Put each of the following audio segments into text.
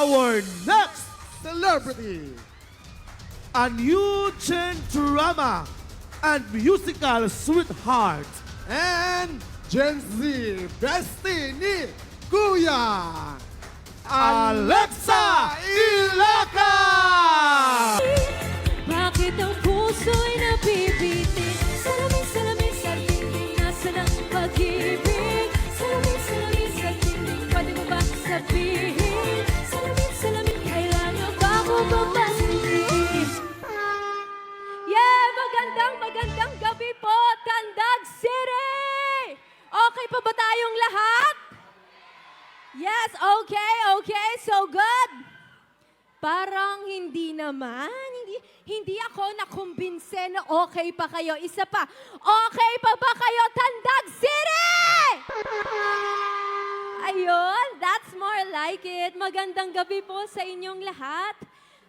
Our next Celebrity. a new gen drama and musical sweetheart. And Gen Z bestie ni Kuya Alexa Ilaca! Bakit ang puso'y nabibitin? Salamin sa dingding, nasa ng pag-ibig. Salamin sa dingding, pwede mo ba sabihin? Salamin, kailangan ba ko babasihin? Yeah! Magandang gabi po, Tandag City! Okay pa ba tayong lahat? Yes, okay, so good. Parang hindi naman. Hindi ako nakumbinse na okay pa kayo. Isa pa, okay pa ba kayo, Tandag City? Ayun, that's more like it. Magandang gabi po sa inyong lahat.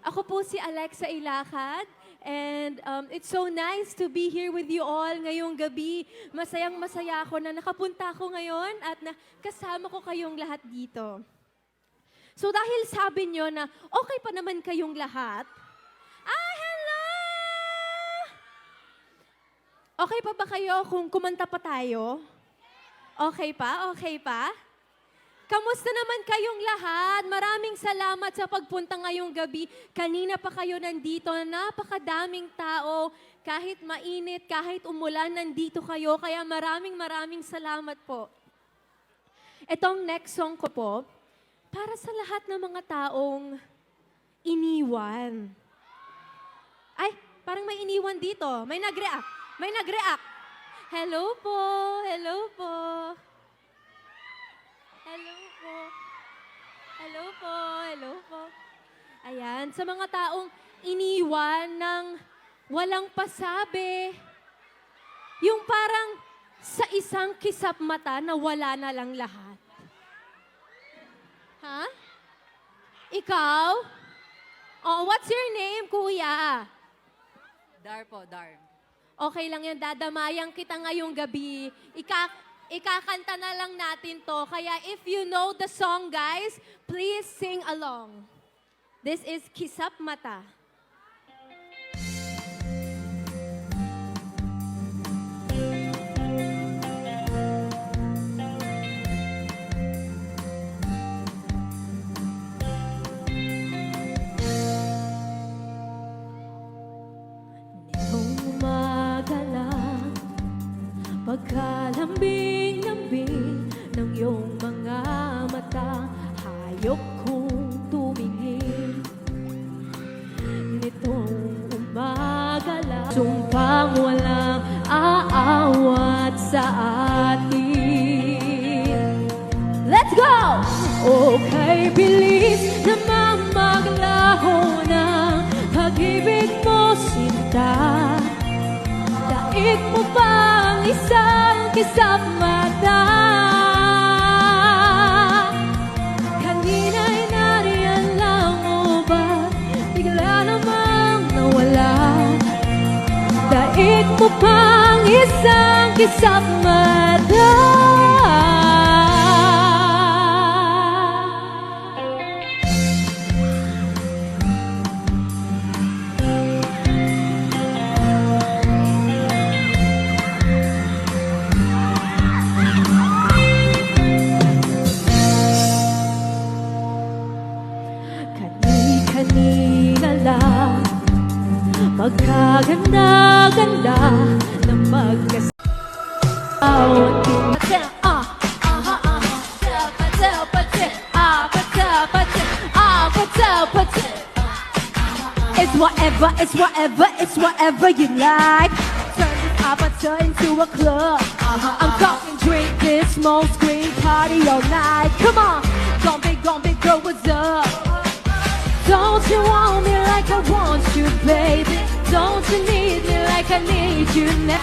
Ako po si Alexa Ilacad. And it's so nice to be here with you all ngayong gabi. Masayang-masaya ako na nakapunta ako ngayon at kasama ko kayong lahat dito. So dahil sabi nyo na okay pa naman kayong lahat, hello! Okay pa ba kayo kung kumanta pa tayo? Okay pa? Kamusta naman kayong lahat? Maraming salamat sa pagpunta ngayong gabi. Kanina pa kayo nandito, napakadaming tao. Kahit mainit, kahit umulan, nandito kayo. Kaya maraming salamat po. Itong next song ko po, para sa lahat ng mga taong iniwan. Ay, parang may iniwan dito. May nag-react. Hello po. Hello po. Ayan, sa mga taong iniwan ng walang pasabi. Yung parang sa isang kisap mata na wala na lang lahat. Ha? Ikaw? Oh, what's your name, kuya? Dar po, Dar. Okay lang yan, dadamayang kita ngayong gabi. Ikakanta na lang natin to. Kaya if you know the song, guys, please sing along. This is Kisap Mata. Nitong umaga lang, pagkalambing-lambing ng iyong mga mata, hayok kong tumingin. Nitong umaga lang, sumpang walang aawat sa atin. Let's go! Okay, bilis na mamaglaho ng pag-ibig mo, sinta. Daig mo pa ang isang kisap mata. Kanina'y nariyan lang mo ba? Bigla namang nawala. Daig mo pa ang isang kisap mata. Kanina lang, magkaganda-ganda na magkasawat. It's whatever you like. Turn this aperture into a club. I'm talking drink this small screen party all night. Come on, gonna be girl, what's up? Don't you want me like I want you, baby? Don't you need me like I need you now?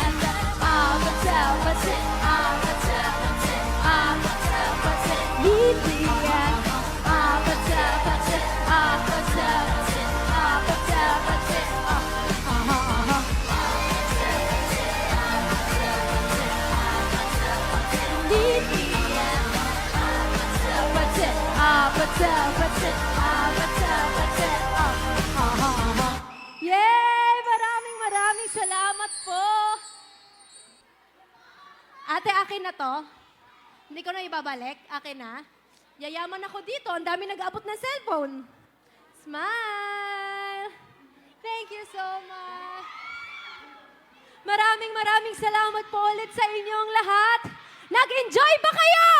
akin na to. Hindi ko na ibabalik. Akin na. Yayaman ako dito. Ang dami nag-abot ng cellphone. Smile! Thank you so much. Maraming salamat po ulit sa inyong lahat. Nag-enjoy ba kayo?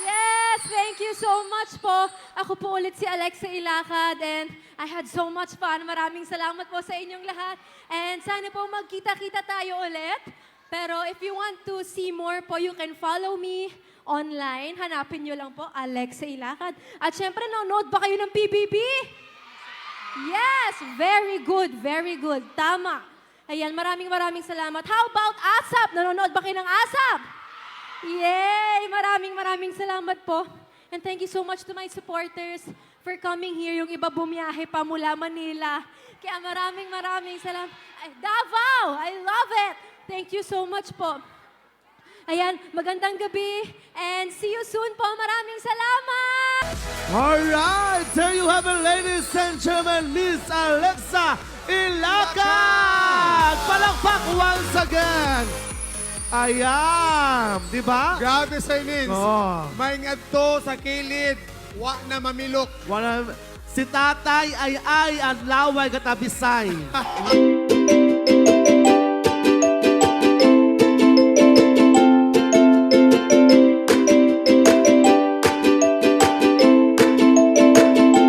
Yes, thank you so much po. Ako po ulit si Alexa Ilacad and I had so much fun. Maraming salamat po sa inyong lahat. And sana po magkita-kita tayo ulit. Pero if you want to see more po, you can follow me online. Hanapin nyo lang po, Alexa Ilacad. At syempre, nanonood ba kayo ng PBB? Yes, very good, very good. Tama. Ayan, maraming salamat. How about ASAP? Nanonood ba kayo ng ASAP? Yay! Maraming salamat po. And thank you so much to my supporters for coming here. Yung iba bumiyahe pa mula Manila. Kaya maraming salamat. Ay, Davao! I love it! Thank you so much po. Ayan, magandang gabi. And see you soon po. Maraming salamat! Alright, there you have it, ladies and gentlemen, Miss Alexa Ilacad! Palakpak once again! Ayan, di ba? Grabe, Sir Nins. Oo. May ngadto sa kilid. Wa na mamilok. Si tatay ay ang laway katabisay.